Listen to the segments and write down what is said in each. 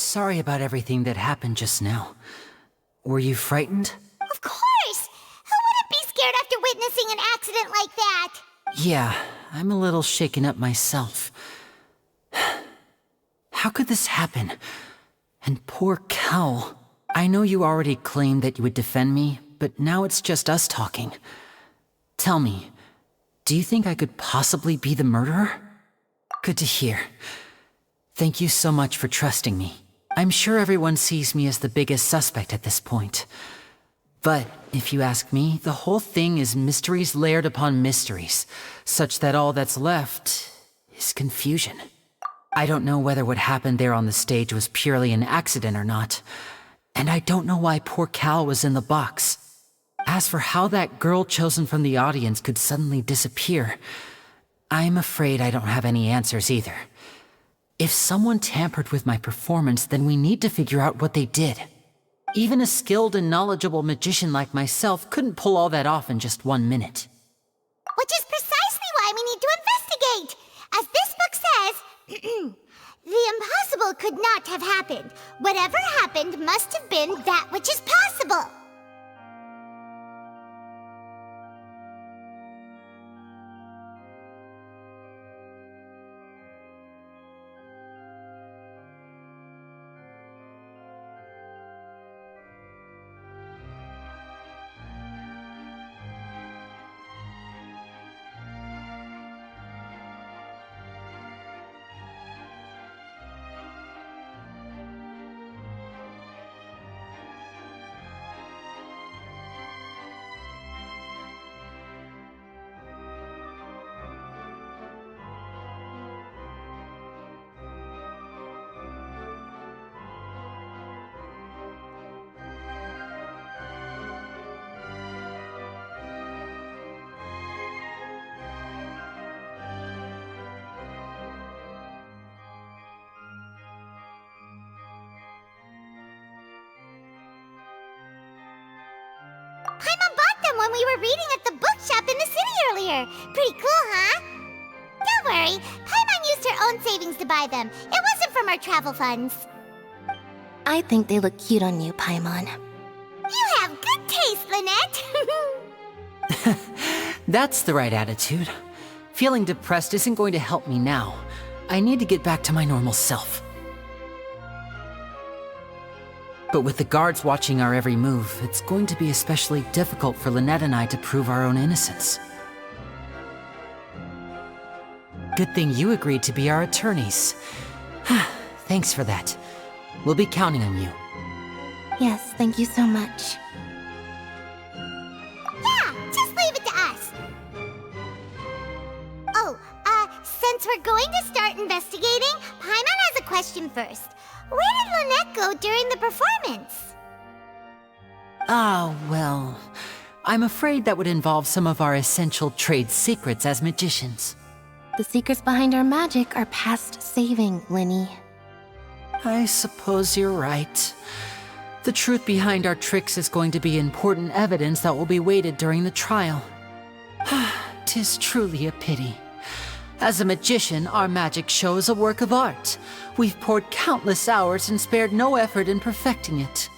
sorry about everything that happened just now. Were you frightened? Of course! Who wouldn't be scared after witnessing an accident like that? Yeah, I'm a little shaken up myself. How could this happen? And poor Cal. I know you already claimed that you would defend me, but now it's just us talking. Tell me, do you think I could possibly be the murderer? Good to hear. Thank you so much for trusting me. I'm sure everyone sees me as the biggest suspect at this point. But if you ask me, the whole thing is mysteries layered upon mysteries, such that all that's left is confusion. I don't know whether what happened there on the stage was purely an accident or not, and I don't know why poor Cal was in the box. As for how that girl chosen from the audience could suddenly disappear, I'm afraid I don't have any answers either. If someone tampered with my performance, then we need to figure out what they did. Even a skilled and knowledgeable magician like myself couldn't pull all that off in just 1 minute. Which is precisely why we need to investigate! As this book says, the impossible could not have happened. Whatever happened must have been that which is possible. Paimon bought them when we were reading at the bookshop in the city earlier. Pretty cool, huh? Don't worry, Paimon used her own savings to buy them. It wasn't from our travel funds. I think they look cute on you, Paimon. You have good taste, Lynette. That's the right attitude. Feeling depressed isn't going to help me now. I need to get back to my normal self. But with the guards watching our every move, it's going to be especially difficult for Lynette and I to prove our own innocence. Good thing you agreed to be our attorneys. Thanks for that. We'll be counting on you. Yes, thank you so much. Yeah, just leave it to us. Oh, since we're going to start investigating, Paimon has a question first. Where did Lynette go during the performance? Well, I'm afraid that would involve some of our essential trade secrets as magicians. The secrets behind our magic are past saving, Lyney. I suppose you're right. The truth behind our tricks is going to be important evidence that will be weighted during the trial. 'Tis truly a pity. As a magician, our magic show is a work of art. We've poured countless hours and spared no effort in perfecting it.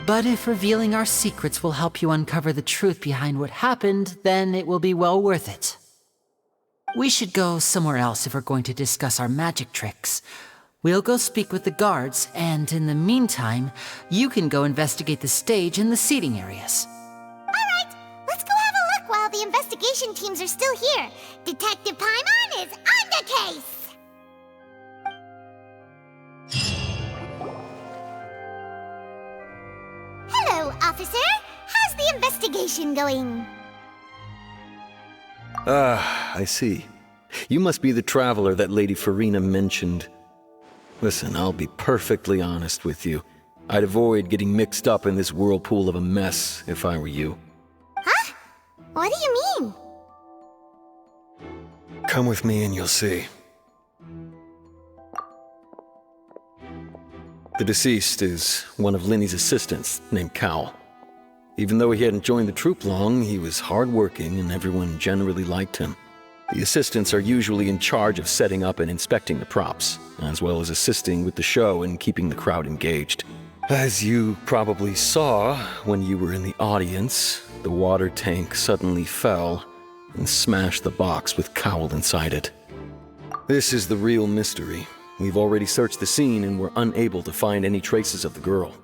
But if revealing our secrets will help you uncover the truth behind what happened, then it will be well worth it. We should go somewhere else if we're going to discuss our magic tricks. We'll go speak with the guards, and in the meantime, you can go investigate the stage and the seating areas. Alright, let's go have a look while the investigation teams are still here. Detective Paimon is on the case! Hello, officer. How's the investigation going? I see. You must be the traveler that Lady Farina mentioned. Listen, I'll be perfectly honest with you. I'd avoid getting mixed up in this whirlpool of a mess if I were you. Huh? What do you mean? Come with me and you'll see. The deceased is one of Lyney's assistants, named Cal. Even though he hadn't joined the troupe long, he was hardworking and everyone generally liked him. The assistants are usually in charge of setting up and inspecting the props, as well as assisting with the show and keeping the crowd engaged. As you probably saw when you were in the audience, the water tank suddenly fell and smashed the box with Cowl inside it. This is the real mystery. We've already searched the scene and were unable to find any traces of the girl.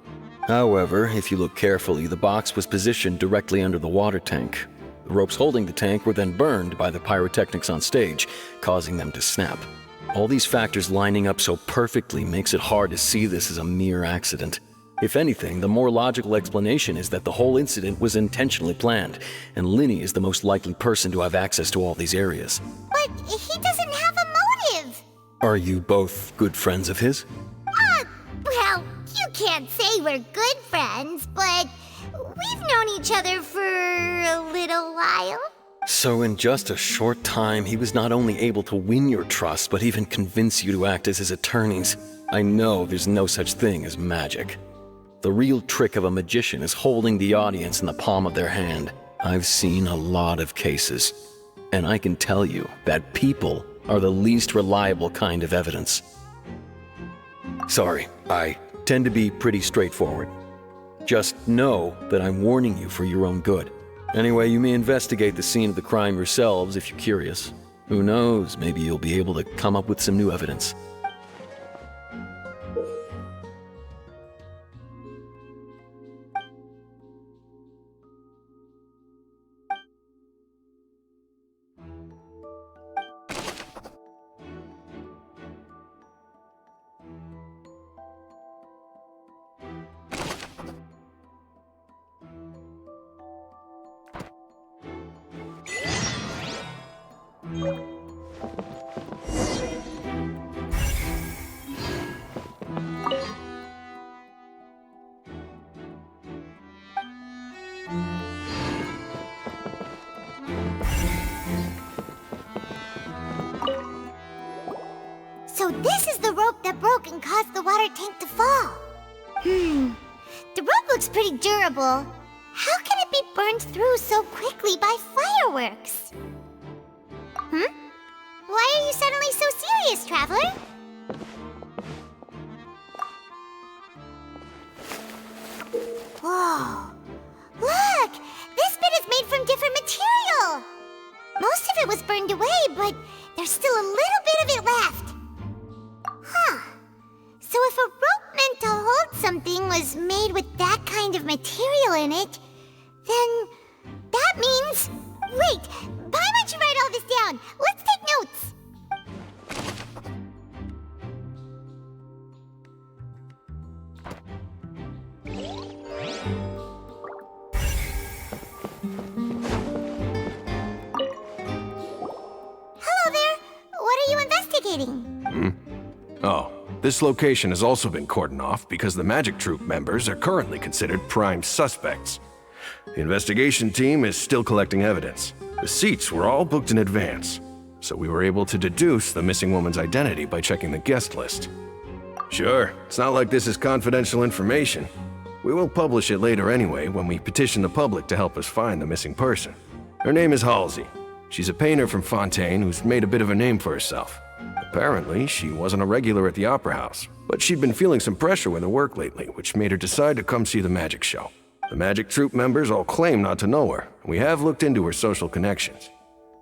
However, if you look carefully, the box was positioned directly under the water tank. The ropes holding the tank were then burned by the pyrotechnics on stage, causing them to snap. All these factors lining up so perfectly makes it hard to see this as a mere accident. If anything, the more logical explanation is that the whole incident was intentionally planned, and Lyney is the most likely person to have access to all these areas. But he doesn't have a motive. Are you both good friends of his? Well, you can't say we're good friends, but we've known each other for a little while. So in just a short time, he was not only able to win your trust, but even convince you to act as his attorneys. I know there's no such thing as magic. The real trick of a magician is holding the audience in the palm of their hand. I've seen a lot of cases, and I can tell you that people are the least reliable kind of evidence. Sorry, I tend to be pretty straightforward. Just know that I'm warning you for your own good. Anyway, you may investigate the scene of the crime yourselves if you're curious. Who knows, maybe you'll be able to come up with some new evidence. So this is the rope that broke and caused the water tank to fall. The rope looks pretty durable. How can it be burned through so quickly by fireworks? Why are you suddenly so serious, Traveler? Whoa. Look! This bit is made from different material! Most of it was burned away, but there's still a little bit of it left. So if a rope meant to hold something was made with that kind of material in it, then that means... Wait! Paimon should write all this down! Let's take notes! Hello there! What are you investigating? Oh, this location has also been cordoned off because the Magic Troupe members are currently considered prime suspects. The investigation team is still collecting evidence. The seats were all booked in advance, so we were able to deduce the missing woman's identity by checking the guest list. Sure, it's not like this is confidential information. We will publish it later anyway when we petition the public to help us find the missing person. Her name is Halsey. She's a painter from Fontaine who's made a bit of a name for herself. Apparently, she wasn't a regular at the Opera House, but she'd been feeling some pressure with her work lately, which made her decide to come see the magic show. The Magic Troupe members all claim not to know her, and we have looked into her social connections.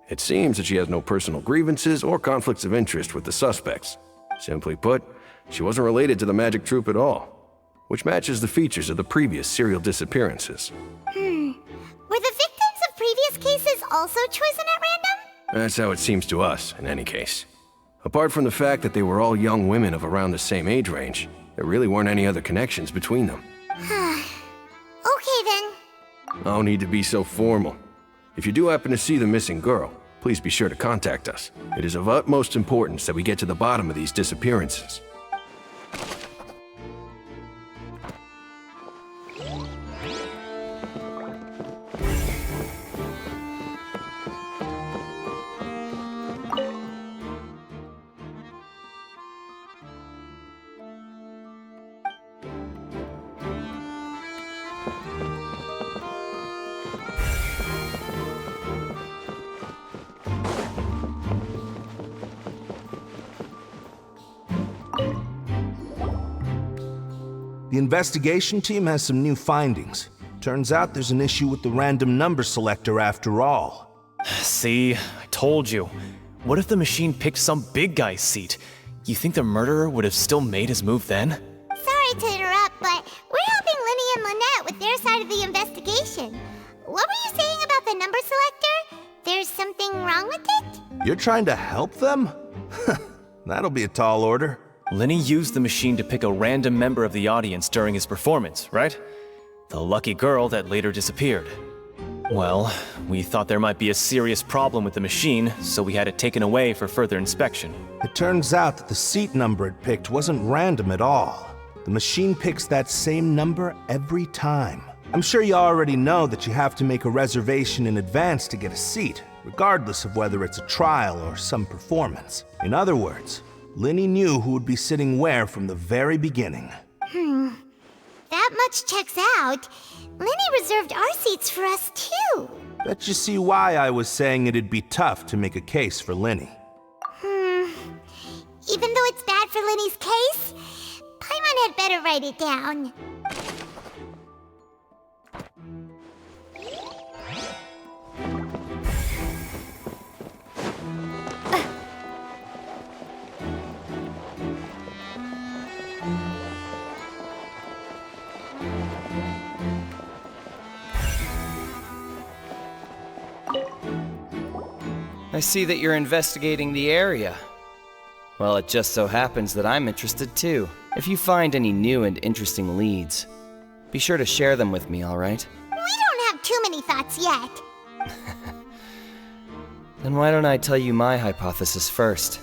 It seems that she has no personal grievances or conflicts of interest with the suspects. Simply put, she wasn't related to the Magic Troupe at all, which matches the features of the previous serial disappearances. Were the victims of previous cases also chosen at random? That's how it seems to us, in any case. Apart from the fact that they were all young women of around the same age range, there really weren't any other connections between them. Okay then. No need to be so formal. If you do happen to see the missing girl, please be sure to contact us. It is of utmost importance that we get to the bottom of these disappearances. The investigation team has some new findings. Turns out there's an issue with the random number selector after all. See, I told you. What if the machine picked some big guy's seat? You think the murderer would have still made his move then? Sorry to interrupt, but we're helping Lyney and Lynette with their side of the investigation. What were you saying about the number selector? There's something wrong with it? You're trying to help them? That'll be a tall order. Lyney used the machine to pick a random member of the audience during his performance, right? The lucky girl that later disappeared. Well, we thought there might be a serious problem with the machine, so we had it taken away for further inspection. It turns out that the seat number it picked wasn't random at all. The machine picks that same number every time. I'm sure you already know that you have to make a reservation in advance to get a seat, regardless of whether it's a trial or some performance. In other words, Lyney knew who would be sitting where from the very beginning. That much checks out. Lyney reserved our seats for us too. Bet you see why I was saying it'd be tough to make a case for Lyney. Even though it's bad for Lyney's case, Paimon had better write it down. I see that you're investigating the area. Well, it just so happens that I'm interested too. If you find any new and interesting leads, be sure to share them with me, all right? We don't have too many thoughts yet. Then why don't I tell you my hypothesis first?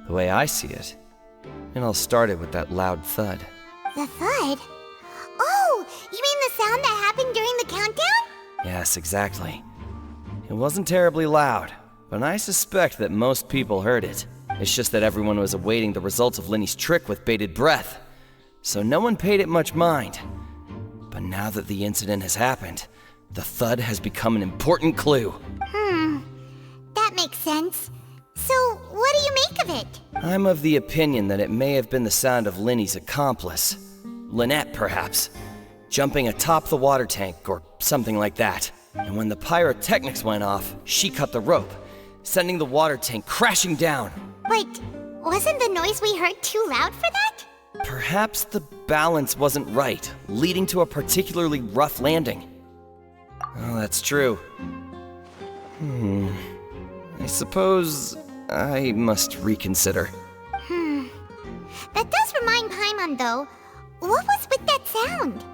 The way I see it. And I'll start it with that loud thud. The thud? Oh, you mean the sound that happened during the countdown? Yes, exactly. It wasn't terribly loud, but I suspect that most people heard it. It's just that everyone was awaiting the results of Lyney's trick with bated breath, so no one paid it much mind. But now that the incident has happened, the thud has become an important clue. That makes sense. So, what do you make of it? I'm of the opinion that it may have been the sound of Lyney's accomplice, Lynette perhaps, jumping atop the water tank or something like that. And when the pyrotechnics went off, she cut the rope, sending the water tank crashing down. But wasn't the noise we heard too loud for that? Perhaps the balance wasn't right, leading to a particularly rough landing. Oh, that's true. I suppose I must reconsider. That does remind Paimon, though. What was with that sound?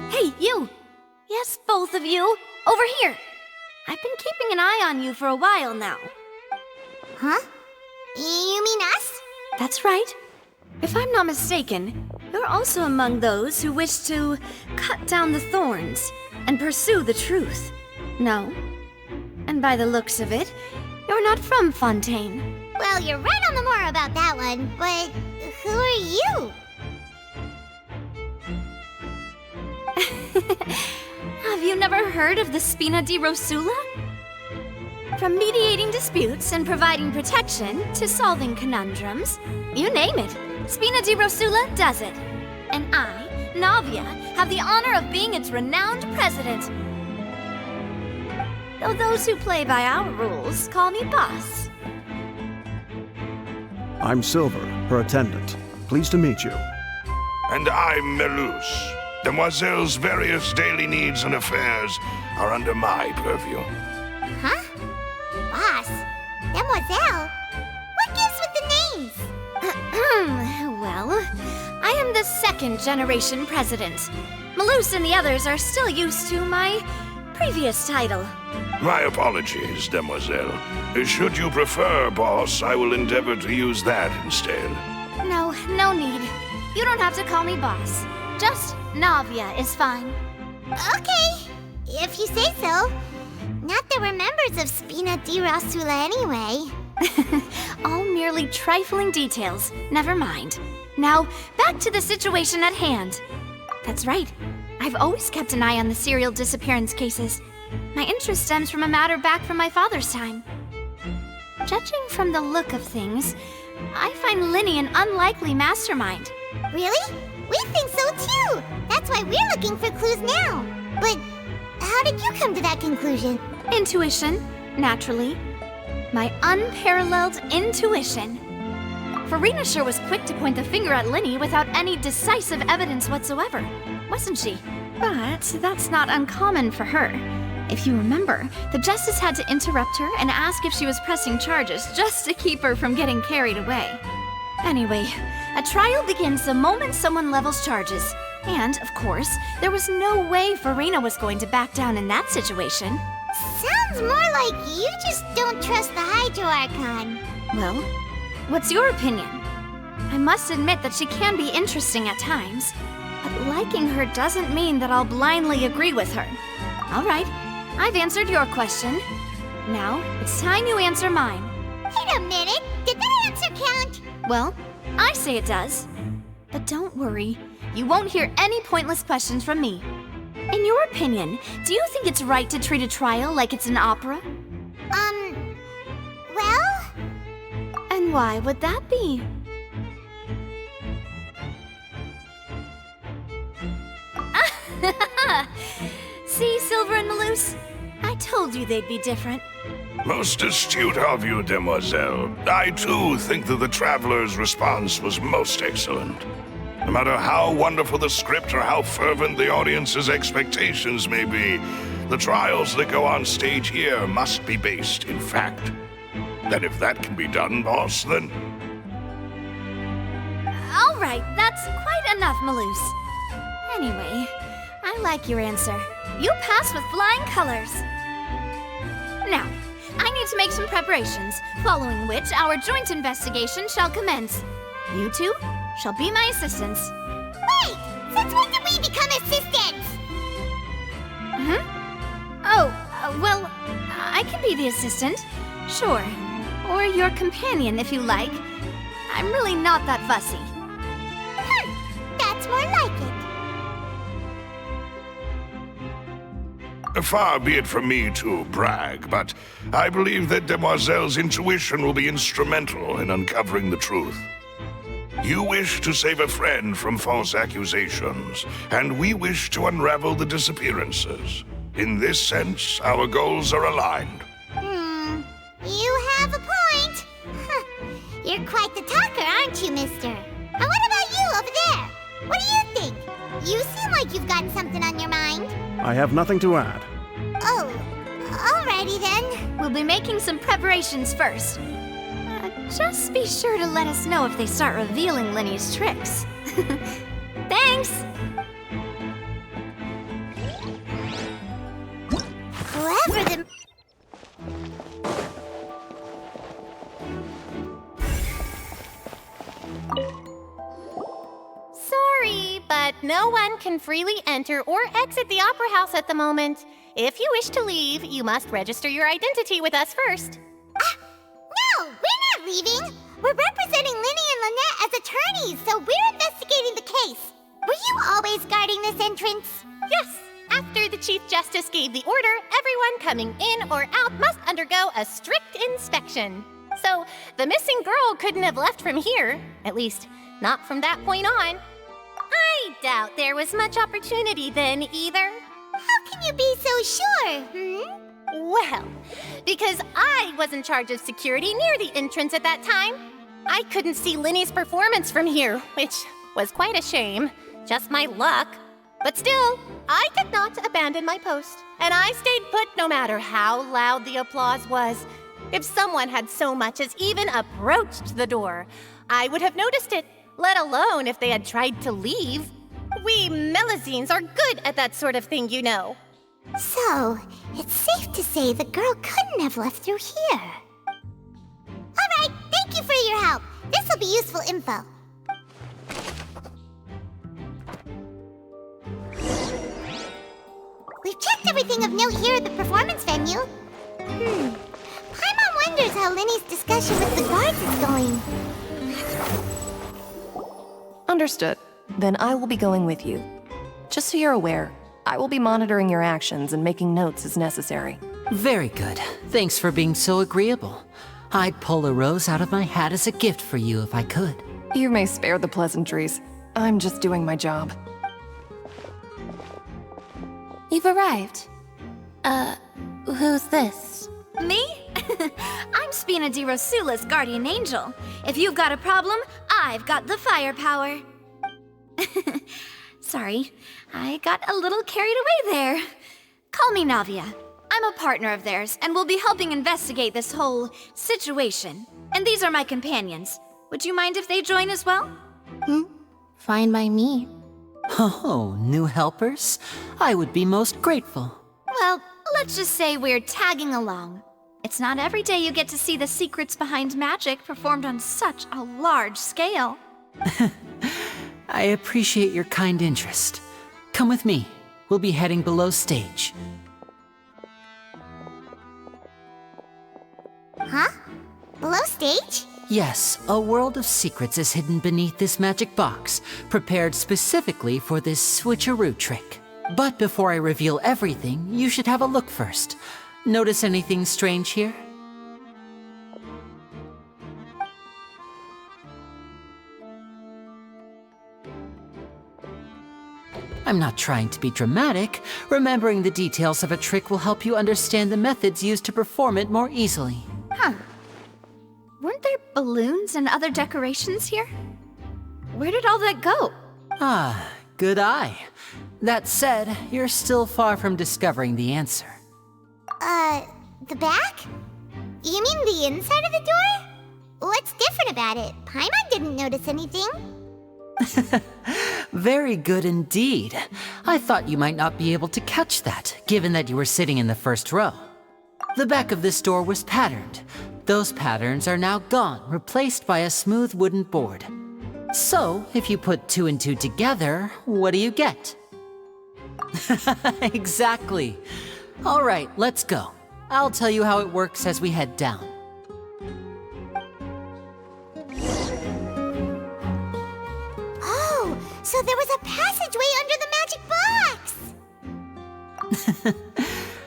Hey, you! Yes, both of you! Over here! I've been keeping an eye on you for a while now. Huh? You mean us? That's right. If I'm not mistaken, you're also among those who wish to cut down the thorns and pursue the truth. No? And by the looks of it, you're not from Fontaine. Well, you're right on the more about that one, but who are you? Have you never heard of the Spina di Rosula? From mediating disputes and providing protection to solving conundrums, you name it, Spina di Rosula does it. And I, Navia, have the honor of being its renowned president. Though those who play by our rules call me boss. I'm Silver, her attendant. Pleased to meet you. And I'm Melus. Demoiselle's various daily needs and affairs are under my purview. Huh? Boss? Demoiselle? What gives with the names? Well, I am the second generation president. Melus and the others are still used to my previous title. My apologies, demoiselle. Should you prefer, boss, I will endeavor to use that instead. No, no need. You don't have to call me boss. Just Navia is fine. Okay, if you say so. Not that we're members of Spina di Rosula anyway. All merely trifling details. Never mind. Now, back to the situation at hand. That's right. I've always kept an eye on the serial disappearance cases. My interest stems from a matter back from my father's time. Judging from the look of things, I find Lyney an unlikely mastermind. Really? We think so too! That's why we're looking for clues now. But how did you come to that conclusion? Intuition, naturally. My unparalleled intuition. Farina sure was quick to point the finger at Lyney without any decisive evidence whatsoever, wasn't she? But that's not uncommon for her. If you remember, the Justice had to interrupt her and ask if she was pressing charges just to keep her from getting carried away. Anyway, a trial begins the moment someone levels charges. And, of course, there was no way Farina was going to back down in that situation. Sounds more like you just don't trust the Hydro Archon. Well, what's your opinion? I must admit that she can be interesting at times, but liking her doesn't mean that I'll blindly agree with her. All right, I've answered your question. Now, it's time you answer mine. Wait a minute, did that answer count? Well, I say it does. But don't worry, you won't hear any pointless questions from me. In your opinion, do you think it's right to treat a trial like it's an opera? Well? And why would that be? See, Silver and Maloose? I told you they'd be different. Most astute of you, demoiselle. I too think that the traveler's response was most excellent. No matter how wonderful the script or how fervent the audience's expectations may be, the trials that go on stage here must be based in fact. And if that can be done, boss, then... All right, that's quite enough, Maloose. Anyway, I like your answer. You passed with flying colors. Now, I need to make some preparations, following which our joint investigation shall commence. You two shall be my assistants. Wait! Since when did we become assistants? Well, I can be the assistant, sure. Or your companion, if you like. I'm really not that fussy. That's more like it. Far be it from me to brag, but I believe that Demoiselle's intuition will be instrumental in uncovering the truth. You wish to save a friend from false accusations, and we wish to unravel the disappearances. In this sense, our goals are aligned. You have a point. You're quite the talker, aren't you, mister? And what about you over there? What do you think? You seem like you've got something on your mind. I have nothing to add. Oh, alrighty then. We'll be making some preparations first. Just be sure to let us know if they start revealing Lyney's tricks. Thanks! Whoever the... Sorry, but no one can freely enter or exit the Opera House at the moment. If you wish to leave, you must register your identity with us first. No, we're not leaving. We're representing Lyney and Lynette as attorneys, so we're investigating the case. Were you always guarding this entrance? Yes, after the Chief Justice gave the order, everyone coming in or out must undergo a strict inspection. So, the missing girl couldn't have left from here, at least, not from that point on. I doubt there was much opportunity then either. How can you be so sure, Well, because I was in charge of security near the entrance at that time. I couldn't see Lyney's performance from here, which was quite a shame. Just my luck. But still, I did not abandon my post, and I stayed put no matter how loud the applause was. If someone had so much as even approached the door, I would have noticed it, let alone if they had tried to leave. We Melusines are good at that sort of thing, you know. So, it's safe to say the girl couldn't have left through here. Alright, thank you for your help. This'll be useful info. We've checked everything of note here at the performance venue. Paimon wonders how Lyney's discussion with the guards is going. Understood. Then I will be going with you. Just so you're aware, I will be monitoring your actions and making notes as necessary. Very good. Thanks for being so agreeable. I'd pull a rose out of my hat as a gift for you if I could. You may spare the pleasantries. I'm just doing my job. You've arrived. Who's this? Me? I'm Spina di Rosula's guardian angel. If you've got a problem, I've got the firepower. Sorry, I got a little carried away there. Call me Navia. I'm a partner of theirs, and will be helping investigate this whole situation. And these are my companions. Would you mind if they join as well? Fine by me. Oh, new helpers? I would be most grateful. Well, let's just say we're tagging along. It's not every day you get to see the secrets behind magic performed on such a large scale. I appreciate your kind interest. Come with me. We'll be heading below stage. Huh? Below stage? Yes, a world of secrets is hidden beneath this magic box, prepared specifically for this switcheroo trick. But before I reveal everything, you should have a look first. Notice anything strange here? I'm not trying to be dramatic. Remembering the details of a trick will help you understand the methods used to perform it more easily. Huh. Weren't there balloons and other decorations here? Where did all that go? Ah, good eye. That said, you're still far from discovering the answer. The back? You mean the inside of the door? What's different about it? Paimon didn't notice anything. Very good indeed. I thought you might not be able to catch that, given that you were sitting in the first row. The back of this door was patterned. Those patterns are now gone, replaced by a smooth wooden board. So, if you put 2 and 2 together, what do you get? Exactly. All right, let's go. I'll tell you how it works as we head down. Oh, so there was a passageway under the magic box!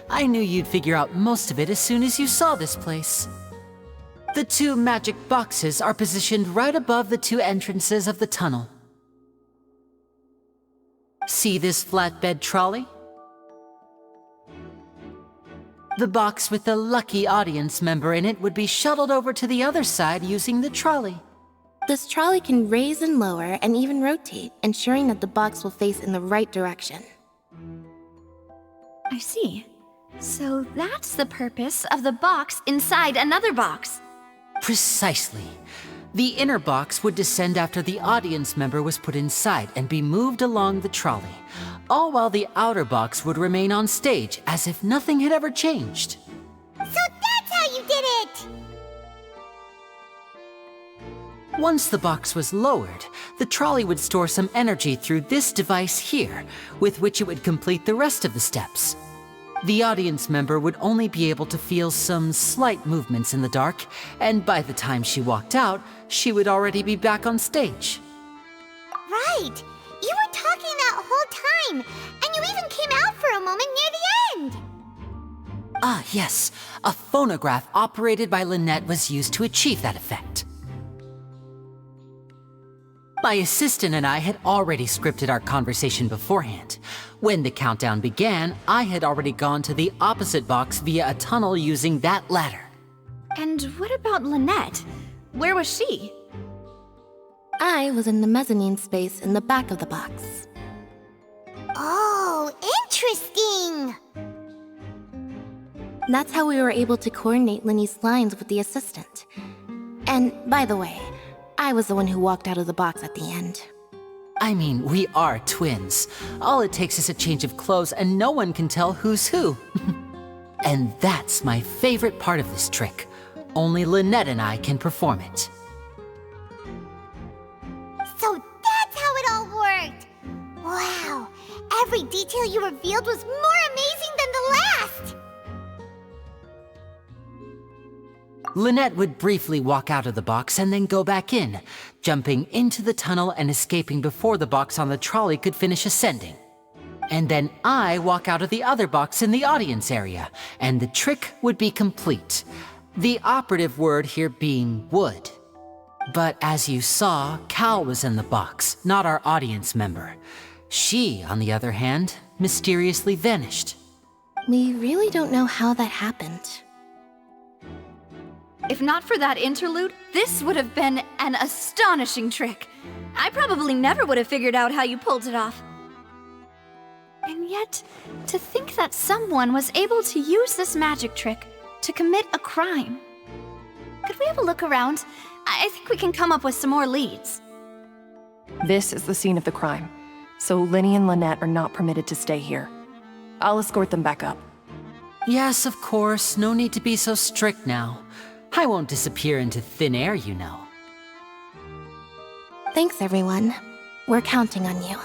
I knew you'd figure out most of it as soon as you saw this place. The 2 magic boxes are positioned right above the 2 entrances of the tunnel. See this flatbed trolley? The box with the lucky audience member in it would be shuttled over to the other side using the trolley. This trolley can raise and lower and even rotate, ensuring that the box will face in the right direction. I see. So that's the purpose of the box inside another box. Precisely. The inner box would descend after the audience member was put inside and be moved along the trolley, all while the outer box would remain on stage as if nothing had ever changed. So that's how you did it! Once the box was lowered, the trolley would store some energy through this device here, with which it would complete the rest of the steps. The audience member would only be able to feel some slight movements in the dark, and by the time she walked out, she would already be back on stage. Right! You were talking that whole time, and you even came out for a moment near the end! Ah, yes. A phonograph operated by Lynette was used to achieve that effect. My assistant and I had already scripted our conversation beforehand. When the countdown began, I had already gone to the opposite box via a tunnel using that ladder. And what about Lynette? Where was she? I was in the mezzanine space in the back of the box. Oh, interesting! That's how we were able to coordinate Lyney's lines with the assistant. And by the way, I was the one who walked out of the box at the end. I mean, we are twins. All it takes is a change of clothes and no one can tell who's who. And that's my favorite part of this trick. Only Lynette and I can perform it. So that's how it all worked! Wow, every detail you revealed was more amazing than the last! Lynette would briefly walk out of the box and then go back in, jumping into the tunnel and escaping before the box on the trolley could finish ascending. And then I walk out of the other box in the audience area, and the trick would be complete. The operative word here being would. But as you saw, Cal was in the box, not our audience member. She, on the other hand, mysteriously vanished. We really don't know how that happened. If not for that interlude, this would have been an astonishing trick. I probably never would have figured out how you pulled it off. And yet, to think that someone was able to use this magic trick to commit a crime. Could we have a look around? I think we can come up with some more leads. This is the scene of the crime, so Lyney and Lynette are not permitted to stay here. I'll escort them back up. Yes, of course. No need to be so strict now. I won't disappear into thin air, you know. Thanks, everyone. We're counting on you.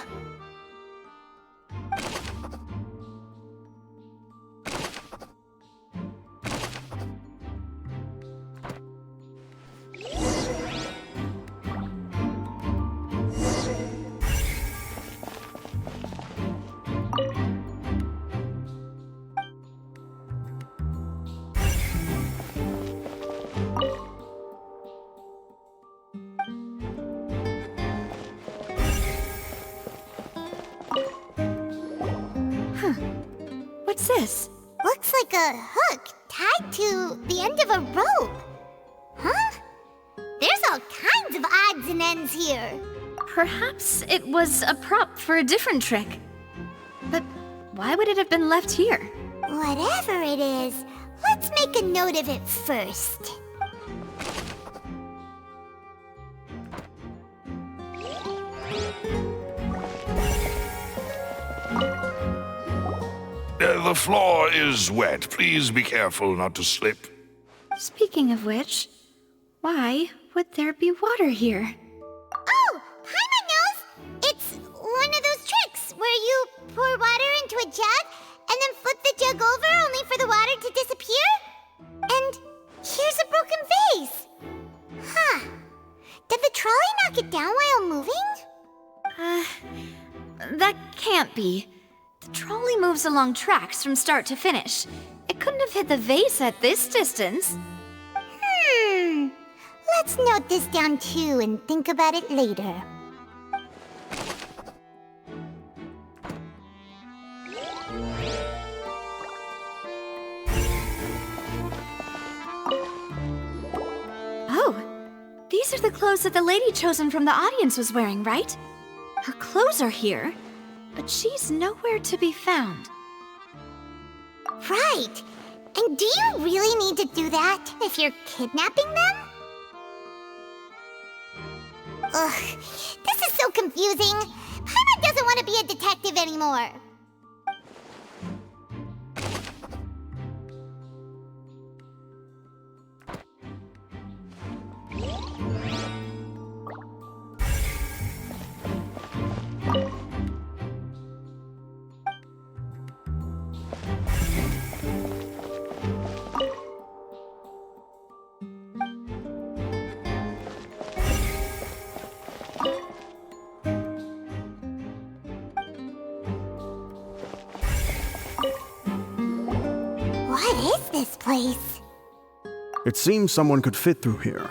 What's this? Looks like a hook tied to the end of a rope. Huh? There's all kinds of odds and ends here. Perhaps it was a prop for a different trick. But why would it have been left here? Whatever it is, let's make a note of it first. The floor is wet. Please be careful not to slip. Speaking of which, why would there be water here? Oh, Paimon knows! It's one of those tricks where you pour water into a jug and then flip the jug over only for the water to disappear? And here's a broken vase. Huh. Did the trolley knock it down while moving? That can't be. The trolley moves along tracks from start to finish. It couldn't have hit the vase at this distance. Let's note this down too and think about it later. Oh, these are the clothes that the lady chosen from the audience was wearing, right? Her clothes are here, but she's nowhere to be found. Right. And do you really need to do that if you're kidnapping them? Ugh, this is so confusing. Paimon doesn't want to be a detective anymore. What is this place? It seems someone could fit through here.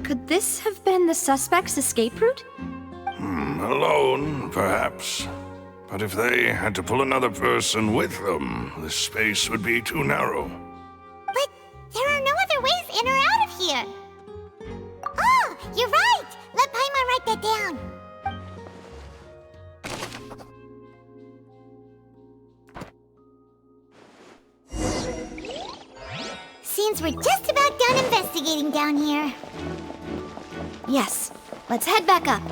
Could this have been the suspect's escape route? Alone, perhaps. But if they had to pull another person with them, the space would be too narrow. But there are no other ways in or out of here. Oh, you're right! Let Paimon write that down. Seems we're just about done investigating down here. Yes. Let's head back up.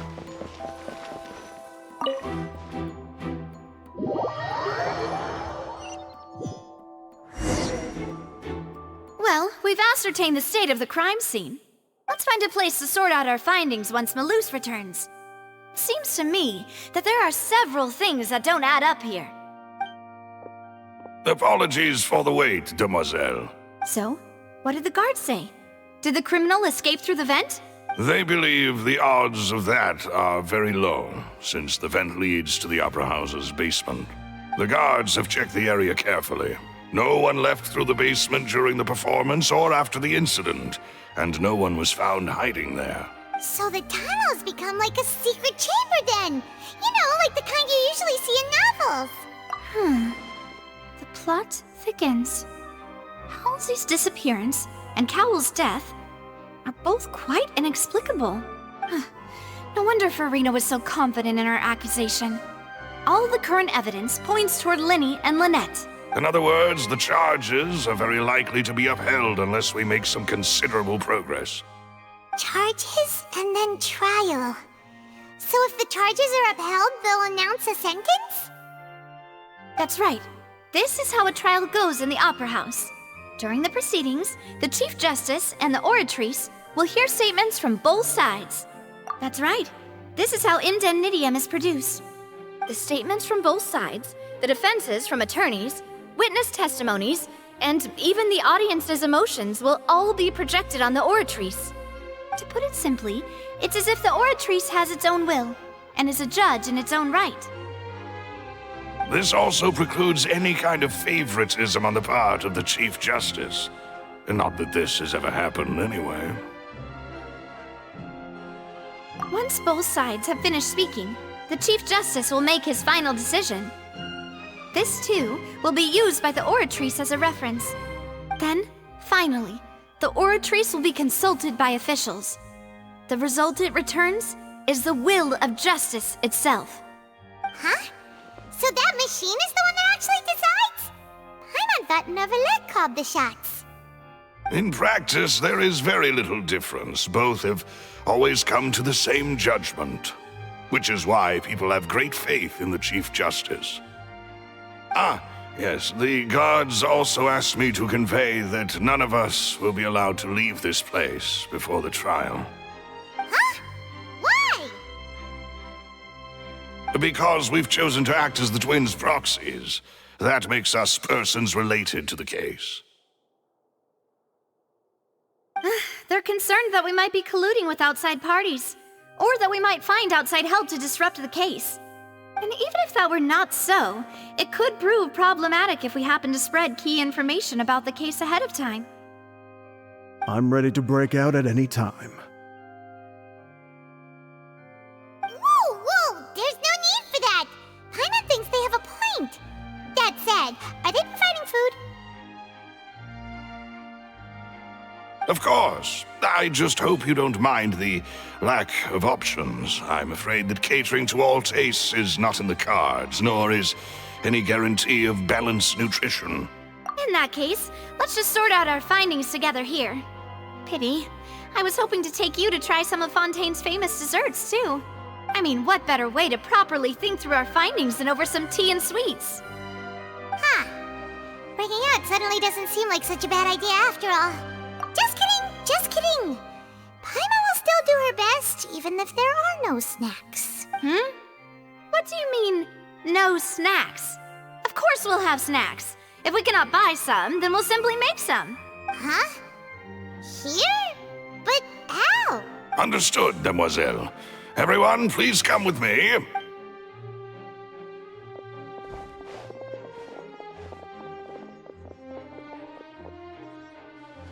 Well, we've ascertained the state of the crime scene. Let's find a place to sort out our findings once Malus returns. Seems to me that there are several things that don't add up here. Apologies for the wait, demoiselle. So, what did the guards say? Did the criminal escape through the vent? They believe the odds of that are very low, since the vent leads to the Opera House's basement. The guards have checked the area carefully. No one left through the basement during the performance or after the incident, and no one was found hiding there. So the tunnels become like a secret chamber then! You know, like the kind you usually see in novels! The plot thickens. Halsey's disappearance and Cowell's death are both quite inexplicable. No wonder Farina was so confident in her accusation. All the current evidence points toward Lyney and Lynette. In other words, the charges are very likely to be upheld unless we make some considerable progress. Charges and then trial. So if the charges are upheld, they'll announce a sentence? That's right. This is how a trial goes in the Opera House. During the proceedings, the Chief Justice and the Oratrice will hear statements from both sides. That's right. This is how indemnitium is produced. The statements from both sides, the defenses from attorneys, witness testimonies, and even the audience's emotions will all be projected on the Oratrice. To put it simply, it's as if the Oratrice has its own will, and is a judge in its own right. This also precludes any kind of favoritism on the part of the Chief Justice. And not that this has ever happened anyway. Once both sides have finished speaking, the Chief Justice will make his final decision. This, too, will be used by the Oratrice as a reference. Then, finally, the Oratrice will be consulted by officials. The result it returns is the will of justice itself. Huh? So that machine is the one that actually decides? Paimon thought Neuvillette called the shots. In practice, there is very little difference. Both have always come to the same judgment, which is why people have great faith in the Chief Justice. Ah, yes, the guards also asked me to convey that none of us will be allowed to leave this place before the trial. Huh? Why? Because we've chosen to act as the twins' proxies. That makes us persons related to the case. They're concerned that we might be colluding with outside parties, or that we might find outside help to disrupt the case. And even if that were not so, it could prove problematic if we happen to spread key information about the case ahead of time. I'm ready to break out at any time. Whoa! There's no need for that! Paimon thinks they have a point. That said, are they providing food? Of course. I just hope you don't mind the lack of options. I'm afraid that catering to all tastes is not in the cards, nor is any guarantee of balanced nutrition. In that case, let's just sort out our findings together here. Pity. I was hoping to take you to try some of Fontaine's famous desserts, too. I mean, what better way to properly think through our findings than over some tea and sweets? Huh. Breaking out suddenly doesn't seem like such a bad idea after all. Just kidding! Paimon will still do her best, even if there are no snacks. What do you mean, no snacks? Of course we'll have snacks. If we cannot buy some, then we'll simply make some. Huh? Here? But how? Understood, demoiselle. Everyone, please come with me.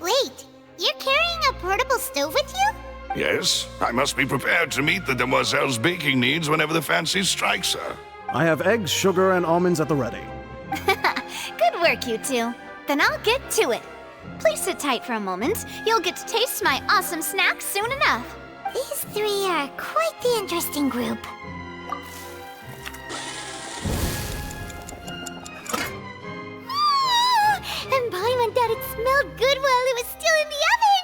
Wait, you're carrying a portable stove with you? Yes, I must be prepared to meet the demoiselle's baking needs whenever the fancy strikes her. I have eggs, sugar, and almonds at the ready. Good work, you two. Then I'll get to it. Please sit tight for a moment. You'll get to taste my awesome snacks soon enough. These three are quite the interesting group. And Paimon thought it smelled good while it was still in the oven.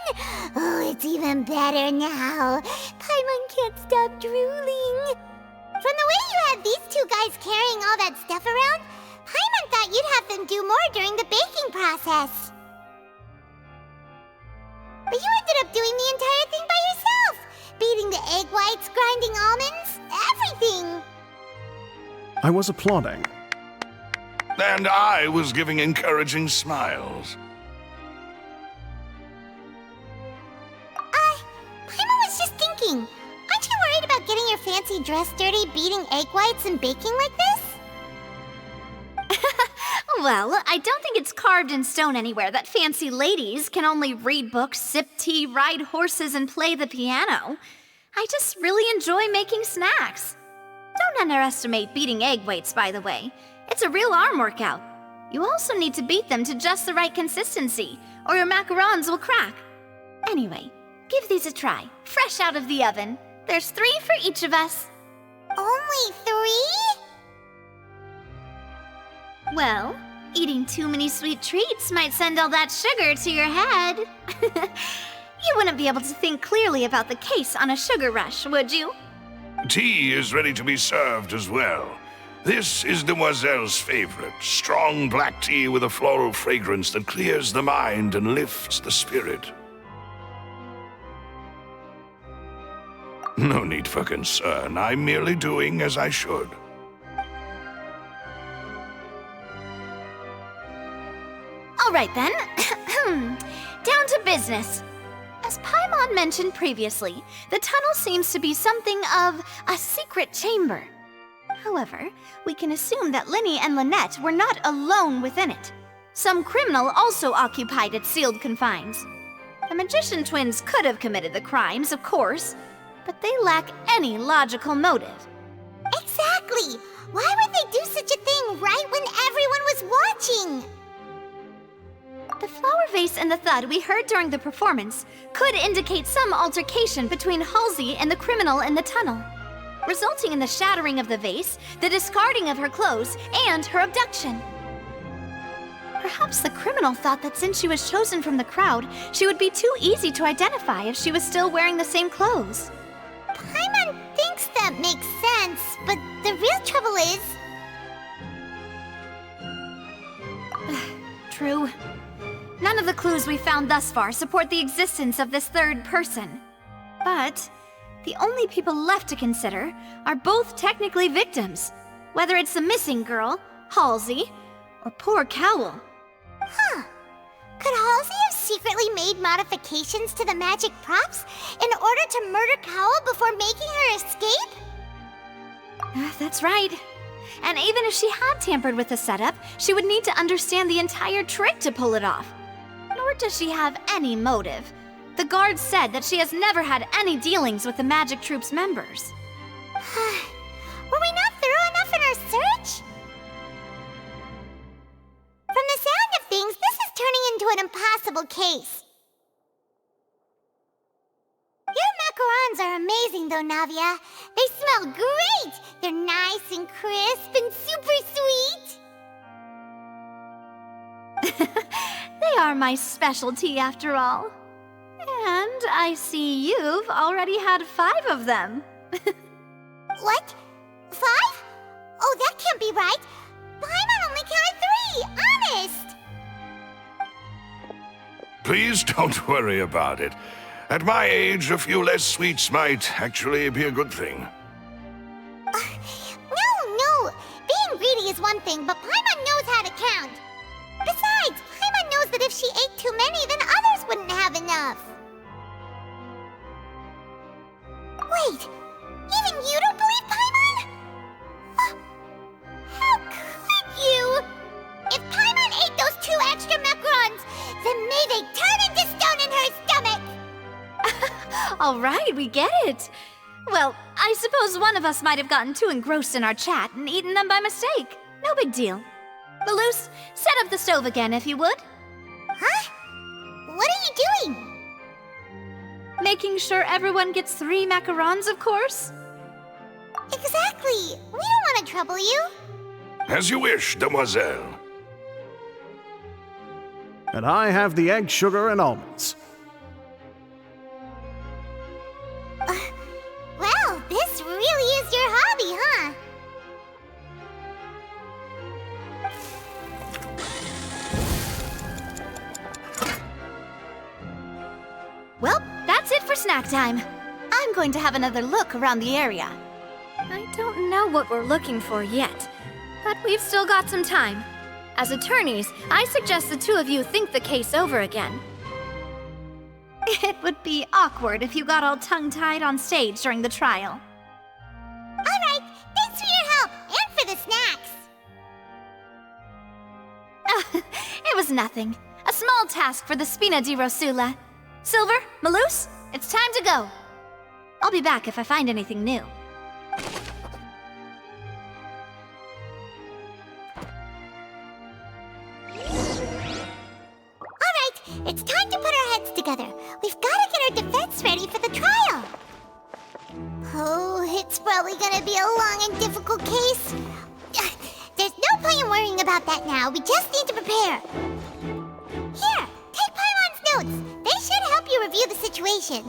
Oh, it's even better now. Paimon can't stop drooling. From the way you had these two guys carrying all that stuff around, Paimon thought you'd have them do more during the baking process. But you ended up doing the entire thing by yourself! Beating the egg whites, grinding almonds, everything! I was applauding. And I was giving encouraging smiles. Paimon was just thinking, aren't you worried about getting your fancy dress dirty beating egg whites and baking like this? Well, I don't think it's carved in stone anywhere that fancy ladies can only read books, sip tea, ride horses, and play the piano. I just really enjoy making snacks. Don't underestimate beating egg whites, by the way. It's a real arm workout. You also need to beat them to just the right consistency, or your macarons will crack. Anyway, give these a try, fresh out of the oven. There's 3 for each of us. Only 3? Well, eating too many sweet treats might send all that sugar to your head. You wouldn't be able to think clearly about the case on a sugar rush, would you? Tea is ready to be served as well. This is Demoiselle's favorite, strong black tea with a floral fragrance that clears the mind and lifts the spirit. No need for concern. I'm merely doing as I should. All right then. Down to business. As Paimon mentioned previously, the tunnel seems to be something of a secret chamber. However, we can assume that Lyney and Lynette were not alone within it. Some criminal also occupied its sealed confines. The magician twins could have committed the crimes, of course, but they lack any logical motive. Exactly! Why would they do such a thing right when everyone was watching? The flower vase and the thud we heard during the performance could indicate some altercation between Halsey and the criminal in the tunnel, resulting in the shattering of the vase, the discarding of her clothes, and her abduction. Perhaps the criminal thought that since she was chosen from the crowd, she would be too easy to identify if she was still wearing the same clothes. Paimon thinks that makes sense, but the real trouble is... True. None of the clues we found thus far support the existence of this third person. But the only people left to consider are both technically victims, whether it's the missing girl, Halsey, or poor Cowell. Huh. Could Halsey have secretly made modifications to the magic props in order to murder Cowell before making her escape? That's right. And even if she had tampered with the setup, she would need to understand the entire trick to pull it off. Nor does she have any motive. The guards said that she has never had any dealings with the Magic Troop's members. Were we not thorough enough in our search? From the sound of things, this is turning into an impossible case. Your macarons are amazing though, Navia. They smell great! They're nice and crisp and super sweet! They are my specialty after all. And I see you've already had 5 of them. What? 5? Oh, that can't be right. Paimon only counted 3, honest! Please don't worry about it. At my age, a few less sweets might actually be a good thing. No. Being greedy is one thing, but Paimon knows how to count. Besides, Paimon knows that if she ate too many, then others wouldn't have enough. Wait, even you don't believe Paimon? How could you? If Paimon ate those 2 extra macarons, then may they turn into stone in her stomach! All right, we get it. Well, I suppose one of us might have gotten too engrossed in our chat and eaten them by mistake. No big deal. Malus, set up the stove again, if you would. Huh? What are you doing? Making sure everyone gets 3 macarons, of course. Exactly. We don't want to trouble you. As you wish, demoiselle. And I have the egg, sugar, and almonds. Well, snack time. I'm going to have another look around the area. I don't know what we're looking for yet, but we've still got some time. As attorneys, I suggest the two of you think the case over again. It would be awkward if you got all tongue-tied on stage during the trial. All right, thanks for your help and for the snacks. It was nothing. A small task for the Spina di Rosula. Silver, Malus, it's time to go. I'll be back if I find anything new. It's time to put our heads together. We've got to get our defense ready for the trial. Oh, it's probably gonna be a long and difficult case. There's no point in worrying about that now. We just need to prepare. Here, take Paimon's notes. They should help you review the situation.